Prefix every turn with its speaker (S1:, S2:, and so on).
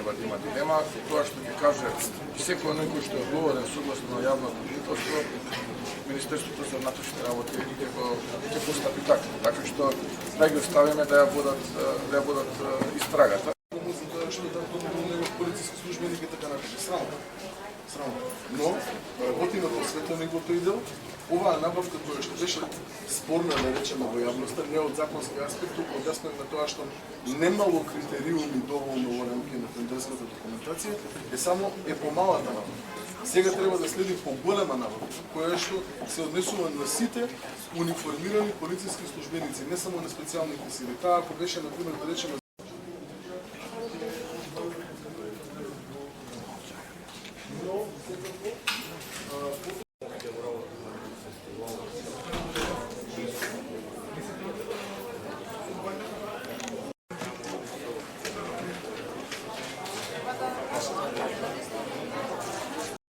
S1: треба да има дилема. Тоа што ќе каже секој некој што е одговорен согласно јавното обвинителство, Министерството за внатрешни работи ќе постапи така. Така што да ги оставиме да ја водат истрагата.
S2: За тоа што некој полициски службеник е така напише. Срамно. Но, работи на просвета неговото идел. Оваа набавка која што беше спорна, да речеме, во јавноста, не од законски аспект, туку од аспект на тоа што немало критериуми доволно во рамки на тендерската документација, само помалата набавка. Сега треба да следи поголема набавка, која што се однесува на сите униформирани полициски службеници, не само на специјалните сили. Таа, ако беше, например, да речеме,